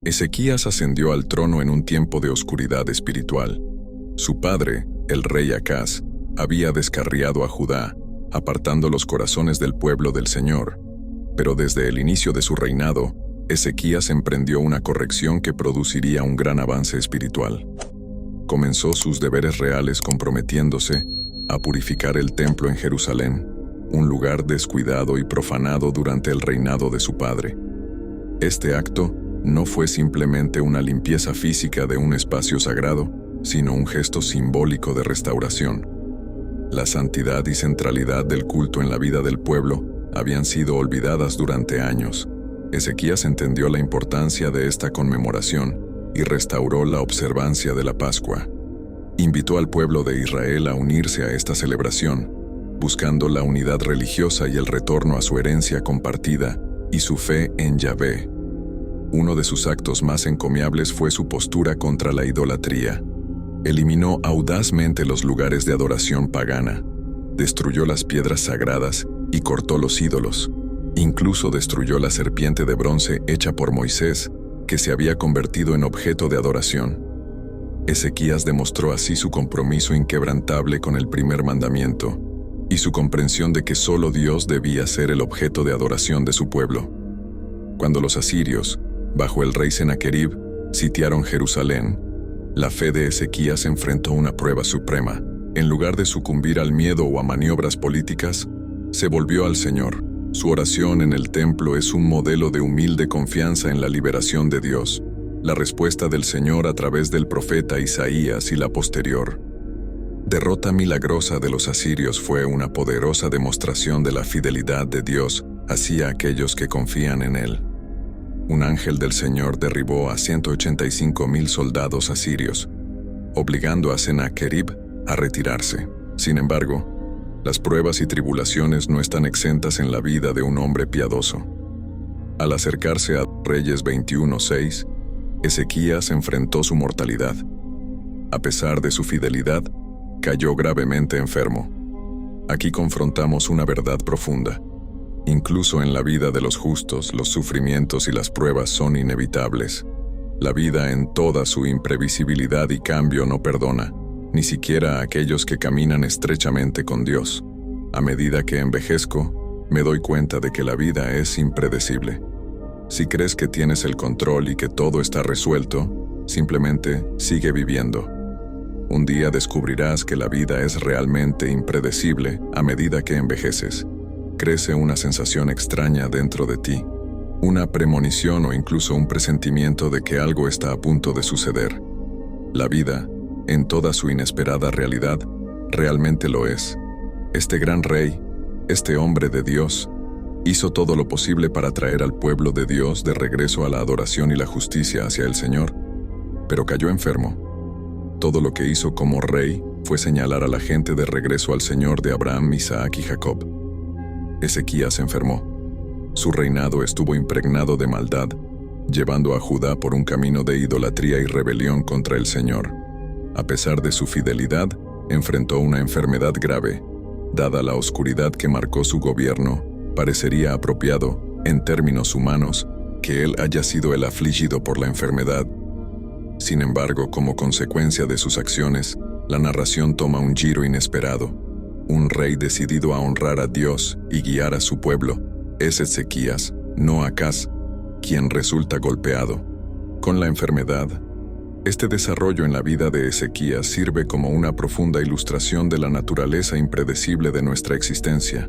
Ezequías ascendió al trono en un tiempo de oscuridad espiritual. Su padre, el rey Acaz, había descarriado a Judá, apartando los corazones del pueblo del Señor. Pero desde el inicio de su reinado, Ezequías emprendió una corrección que produciría un gran avance espiritual. Comenzó sus deberes reales comprometiéndose a purificar el templo en Jerusalén, un lugar descuidado y profanado durante el reinado de su padre. Este acto no fue simplemente una limpieza física de un espacio sagrado, sino un gesto simbólico de restauración. La santidad y centralidad del culto en la vida del pueblo habían sido olvidadas durante años. Ezequías entendió la importancia de esta conmemoración y restauró la observancia de la Pascua. Invitó al pueblo de Israel a unirse a esta celebración, buscando la unidad religiosa y el retorno a su herencia compartida y su fe en Yahvé. Uno de sus actos más encomiables fue su postura contra la idolatría. Eliminó audazmente los lugares de adoración pagana, destruyó las piedras sagradas y cortó los ídolos. Incluso destruyó la serpiente de bronce hecha por Moisés, que se había convertido en objeto de adoración. Ezequías demostró así su compromiso inquebrantable con el primer mandamiento y su comprensión de que solo Dios debía ser el objeto de adoración de su pueblo. Cuando los asirios, bajo el rey Sennacherib, sitiaron Jerusalén, la fe de Ezequías enfrentó una prueba suprema. En lugar de sucumbir al miedo o a maniobras políticas, se volvió al Señor. Su oración en el templo es un modelo de humilde confianza en la liberación de Dios, la respuesta del Señor a través del profeta Isaías y la posterior derrota milagrosa de los asirios fue una poderosa demostración de la fidelidad de Dios hacia aquellos que confían en Él. Un ángel del Señor derribó a 185,000 soldados asirios, obligando a Sennacherib a retirarse. Sin embargo, las pruebas y tribulaciones no están exentas en la vida de un hombre piadoso. Al acercarse a Reyes 21:6, Ezequías enfrentó su mortalidad. A pesar de su fidelidad, cayó gravemente enfermo. Aquí confrontamos una verdad profunda. Incluso en la vida de los justos, los sufrimientos y las pruebas son inevitables. La vida en toda su imprevisibilidad y cambio no perdona, ni siquiera a aquellos que caminan estrechamente con Dios. A medida que envejezco, me doy cuenta de que la vida es impredecible. Si crees que tienes el control y que todo está resuelto, simplemente sigue viviendo. Un día descubrirás que la vida es realmente impredecible a medida que envejeces. Crece una sensación extraña dentro de ti, una premonición o incluso un presentimiento de que algo está a punto de suceder. La vida, en toda su inesperada realidad, realmente lo es. Este gran rey, este hombre de Dios, hizo todo lo posible para traer al pueblo de Dios de regreso a la adoración y la justicia hacia el Señor, pero cayó enfermo. Todo lo que hizo como rey fue señalar a la gente de regreso al Señor de Abraham, Isaac y Jacob. Ezequías enfermó. Su reinado estuvo impregnado de maldad, llevando a Judá por un camino de idolatría y rebelión contra el Señor. A pesar de su fidelidad, enfrentó una enfermedad grave. Dada la oscuridad que marcó su gobierno, parecería apropiado, en términos humanos, que él haya sido el afligido por la enfermedad. Sin embargo, como consecuencia de sus acciones, la narración toma un giro inesperado. Un rey decidido a honrar a Dios y guiar a su pueblo es Ezequías, no Acaz, quien resulta golpeado con la enfermedad. Este desarrollo en la vida de Ezequías sirve como una profunda ilustración de la naturaleza impredecible de nuestra existencia.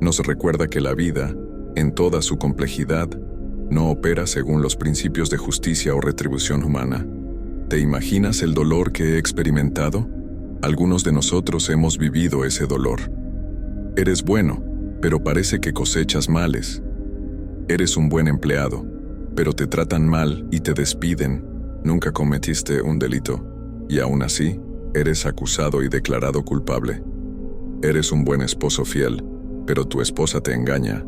Nos recuerda que la vida, en toda su complejidad, no opera según los principios de justicia o retribución humana. ¿Te imaginas el dolor que he experimentado? Algunos de nosotros hemos vivido ese dolor. Eres bueno, pero parece que cosechas males. Eres un buen empleado, pero te tratan mal y te despiden. Nunca cometiste un delito, y aún así, eres acusado y declarado culpable. Eres un buen esposo fiel, pero tu esposa te engaña.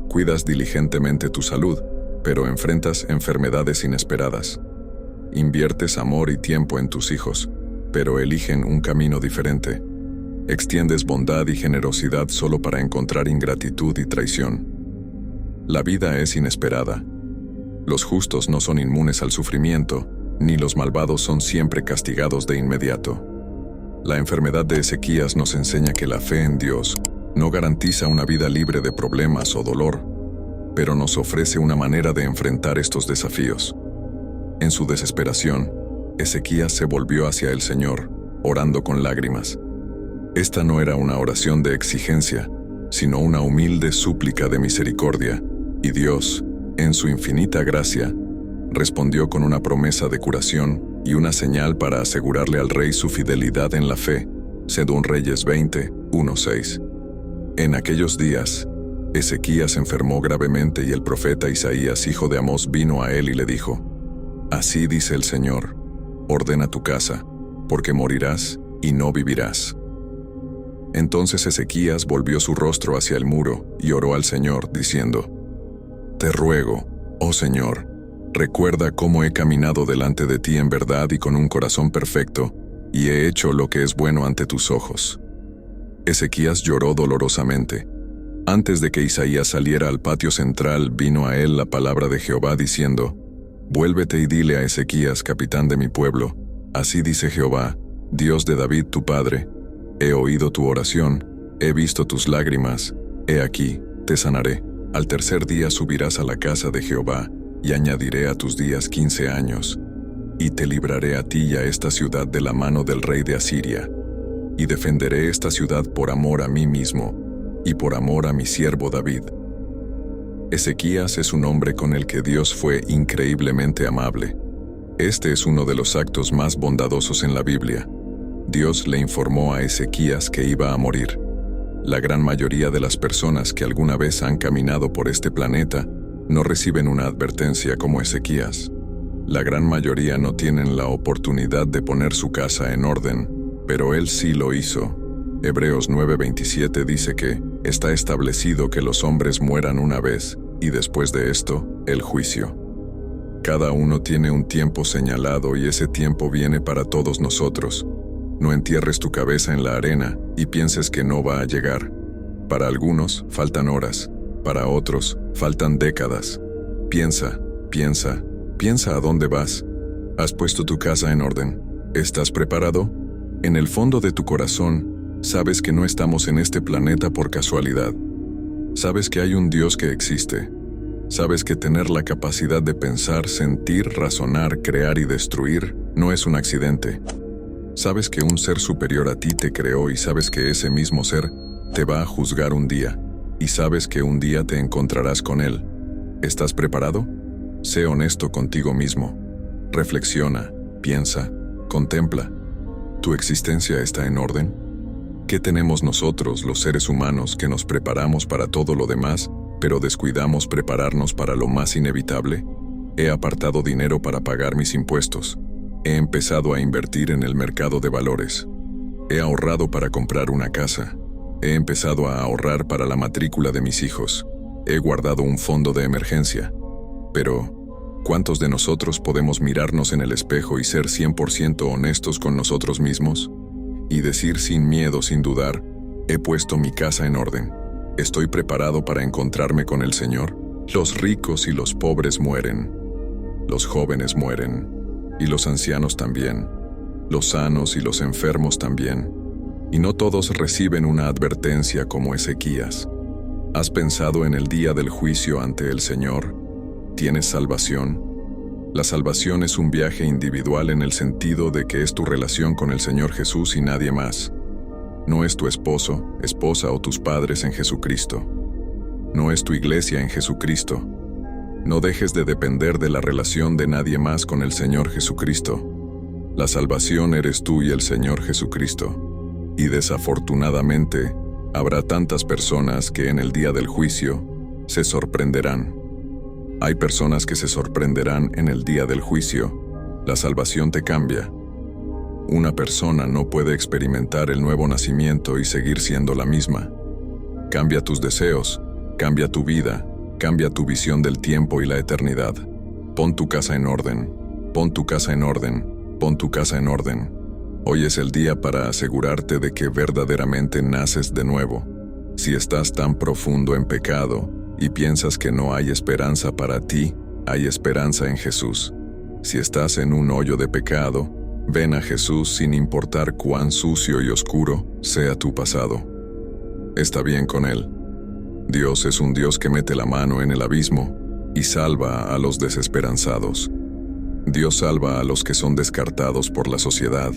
Cuidas diligentemente tu salud, pero enfrentas enfermedades inesperadas. Inviertes amor y tiempo en tus hijos, pero eligen un camino diferente. Extiendes bondad y generosidad solo para encontrar ingratitud y traición. La vida es inesperada. Los justos no son inmunes al sufrimiento, ni los malvados son siempre castigados de inmediato. La enfermedad de Ezequías nos enseña que la fe en Dios no garantiza una vida libre de problemas o dolor, pero nos ofrece una manera de enfrentar estos desafíos. En su desesperación, Ezequías se volvió hacia el Señor, orando con lágrimas. Esta no era una oración de exigencia, sino una humilde súplica de misericordia, y Dios, en su infinita gracia, respondió con una promesa de curación y una señal para asegurarle al rey su fidelidad en la fe, según Reyes 20, 1-6. En aquellos días, Ezequías enfermó gravemente y el profeta Isaías, hijo de Amós, vino a él y le dijo: «Así dice el Señor, ordena tu casa, porque morirás y no vivirás». Entonces Ezequías volvió su rostro hacia el muro y oró al Señor, diciendo: «Te ruego, oh Señor, recuerda cómo he caminado delante de ti en verdad y con un corazón perfecto, y he hecho lo que es bueno ante tus ojos». Ezequías lloró dolorosamente. Antes de que Isaías saliera al patio central, vino a él la palabra de Jehová diciendo: «Vuélvete y dile a Ezequías, capitán de mi pueblo, así dice Jehová, Dios de David tu padre, he oído tu oración, he visto tus lágrimas, he aquí, te sanaré. Al tercer día subirás a la casa de Jehová, y añadiré a tus días 15 años, y te libraré a ti y a esta ciudad de la mano del rey de Asiria, y defenderé esta ciudad por amor a mí mismo, y por amor a mi siervo David». Ezequías es un hombre con el que Dios fue increíblemente amable. Este es uno de los actos más bondadosos en la Biblia. Dios le informó a Ezequías que iba a morir. La gran mayoría de las personas que alguna vez han caminado por este planeta no reciben una advertencia como Ezequías. La gran mayoría no tienen la oportunidad de poner su casa en orden, pero él sí lo hizo. Hebreos 9:27 dice que está establecido que los hombres mueran una vez, y después de esto, el juicio. Cada uno tiene un tiempo señalado y ese tiempo viene para todos nosotros. No entierres tu cabeza en la arena y pienses que no va a llegar. Para algunos faltan horas, para otros faltan décadas. Piensa a dónde vas. ¿Has puesto tu casa en orden? ¿Estás preparado? En el fondo de tu corazón, sabes que no estamos en este planeta por casualidad. Sabes que hay un Dios que existe. Sabes que tener la capacidad de pensar, sentir, razonar, crear y destruir no es un accidente. Sabes que un ser superior a ti te creó y sabes que ese mismo ser te va a juzgar un día, y sabes que un día te encontrarás con él. ¿Estás preparado? Sé honesto contigo mismo. Reflexiona, piensa, contempla. ¿Tu existencia está en orden? ¿Qué tenemos nosotros, los seres humanos, que nos preparamos para todo lo demás, pero descuidamos prepararnos para lo más inevitable? He apartado dinero para pagar mis impuestos. He empezado a invertir en el mercado de valores. He ahorrado para comprar una casa. He empezado a ahorrar para la matrícula de mis hijos. He guardado un fondo de emergencia. Pero, ¿cuántos de nosotros podemos mirarnos en el espejo y ser 100% honestos con nosotros mismos? Y decir sin miedo, sin dudar: he puesto mi casa en orden. ¿Estoy preparado para encontrarme con el Señor? Los ricos y los pobres mueren. Los jóvenes mueren. Y los ancianos también. Los sanos y los enfermos también. Y no todos reciben una advertencia como Ezequías. ¿Has pensado en el día del juicio ante el Señor? ¿Tienes salvación? La salvación es un viaje individual en el sentido de que es tu relación con el Señor Jesús y nadie más. No es tu esposo, esposa o tus padres en Jesucristo. No es tu iglesia en Jesucristo. No dejes de depender de la relación de nadie más con el Señor Jesucristo. La salvación eres tú y el Señor Jesucristo. Y desafortunadamente, habrá tantas personas que en el día del juicio se sorprenderán. Hay personas que se sorprenderán en el día del juicio. La salvación te cambia. Una persona no puede experimentar el nuevo nacimiento y seguir siendo la misma. Cambia tus deseos, cambia tu vida, cambia tu visión del tiempo y la eternidad. Pon tu casa en orden, pon tu casa en orden, pon tu casa en orden. Hoy es el día para asegurarte de que verdaderamente naces de nuevo. Si estás tan profundo en pecado y piensas que no hay esperanza para ti, hay esperanza en Jesús. Si estás en un hoyo de pecado, ven a Jesús sin importar cuán sucio y oscuro sea tu pasado. Está bien con Él. Dios es un Dios que mete la mano en el abismo y salva a los desesperanzados. Dios salva a los que son descartados por la sociedad,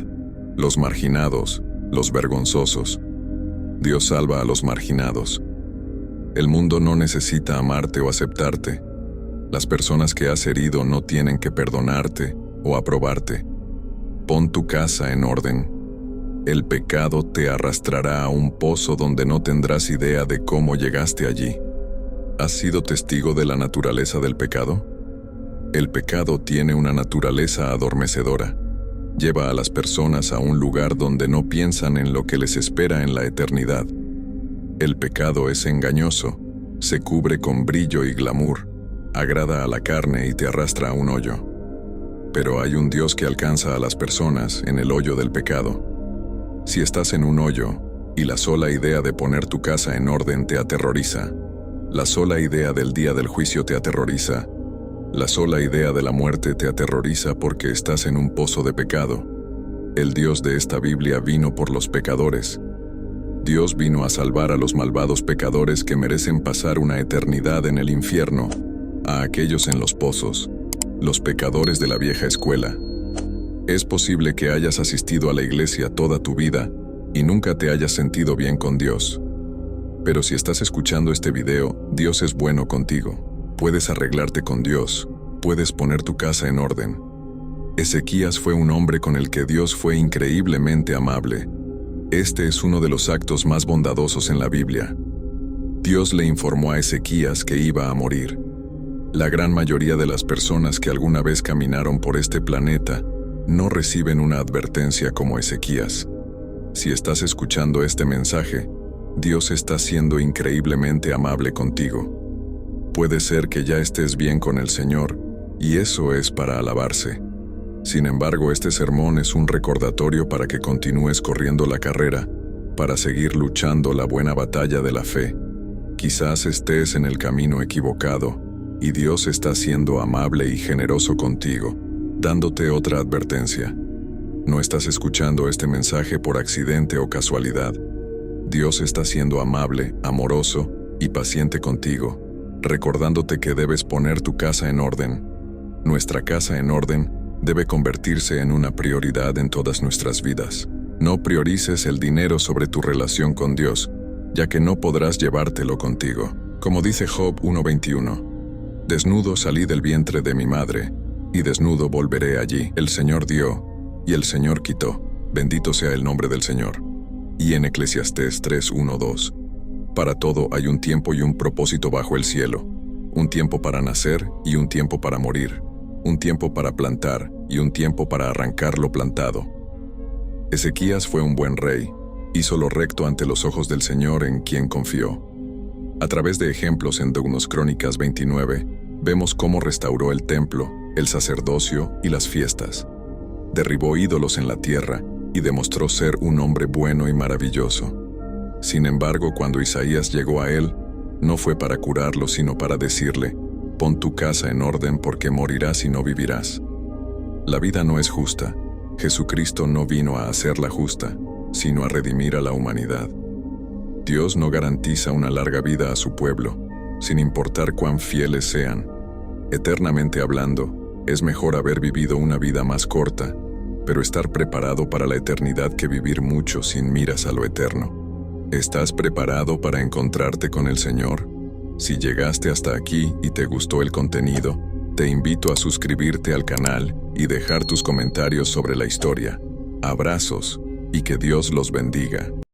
los marginados, los vergonzosos. Dios salva a los marginados. El mundo no necesita amarte o aceptarte. Las personas que has herido no tienen que perdonarte o aprobarte. Pon tu casa en orden. El pecado te arrastrará a un pozo donde no tendrás idea de cómo llegaste allí. ¿Has sido testigo de la naturaleza del pecado? El pecado tiene una naturaleza adormecedora. Lleva a las personas a un lugar donde no piensan en lo que les espera en la eternidad. El pecado es engañoso, se cubre con brillo y glamour, agrada a la carne y te arrastra a un hoyo. Pero hay un Dios que alcanza a las personas en el hoyo del pecado. Si estás en un hoyo y la sola idea de poner tu casa en orden te aterroriza, la sola idea del día del juicio te aterroriza, la sola idea de la muerte te aterroriza porque estás en un pozo de pecado, el Dios de esta Biblia vino por los pecadores. Dios vino a salvar a los malvados pecadores que merecen pasar una eternidad en el infierno, a aquellos en los pozos, los pecadores de la vieja escuela. Es posible que hayas asistido a la iglesia toda tu vida y nunca te hayas sentido bien con Dios. Pero si estás escuchando este video, Dios es bueno contigo. Puedes arreglarte con Dios, puedes poner tu casa en orden. Ezequías fue un hombre con el que Dios fue increíblemente amable. Este es uno de los actos más bondadosos en la Biblia. Dios le informó a Ezequías que iba a morir. La gran mayoría de las personas que alguna vez caminaron por este planeta no reciben una advertencia como Ezequías. Si estás escuchando este mensaje, Dios está siendo increíblemente amable contigo. Puede ser que ya estés bien con el Señor, y eso es para alabarse. Sin embargo, este sermón es un recordatorio para que continúes corriendo la carrera, para seguir luchando la buena batalla de la fe. Quizás estés en el camino equivocado, y Dios está siendo amable y generoso contigo, dándote otra advertencia. No estás escuchando este mensaje por accidente o casualidad. Dios está siendo amable, amoroso y paciente contigo, recordándote que debes poner tu casa en orden. Nuestra casa en orden debe convertirse en una prioridad en todas nuestras vidas. No priorices el dinero sobre tu relación con Dios, ya que no podrás llevártelo contigo. Como dice Job 1:21, desnudo salí del vientre de mi madre, y desnudo volveré allí. El Señor dio, y el Señor quitó. Bendito sea el nombre del Señor. Y en Eclesiastés 3:1-2, para todo hay un tiempo y un propósito bajo el cielo, un tiempo para nacer y un tiempo para morir, un tiempo para plantar y un tiempo para arrancar lo plantado. Ezequías fue un buen rey, hizo lo recto ante los ojos del Señor en quien confió. A través de ejemplos en Deuteronomio Crónicas 29, vemos cómo restauró el templo, el sacerdocio y las fiestas. Derribó ídolos en la tierra y demostró ser un hombre bueno y maravilloso. Sin embargo, cuando Isaías llegó a él, no fue para curarlo, sino para decirle: pon tu casa en orden porque morirás y no vivirás. La vida no es justa. Jesucristo no vino a hacerla justa, sino a redimir a la humanidad. Dios no garantiza una larga vida a su pueblo, sin importar cuán fieles sean. Eternamente hablando, es mejor haber vivido una vida más corta, pero estar preparado para la eternidad que vivir mucho sin miras a lo eterno. ¿Estás preparado para encontrarte con el Señor? Si llegaste hasta aquí y te gustó el contenido, te invito a suscribirte al canal y dejar tus comentarios sobre la historia. Abrazos y que Dios los bendiga.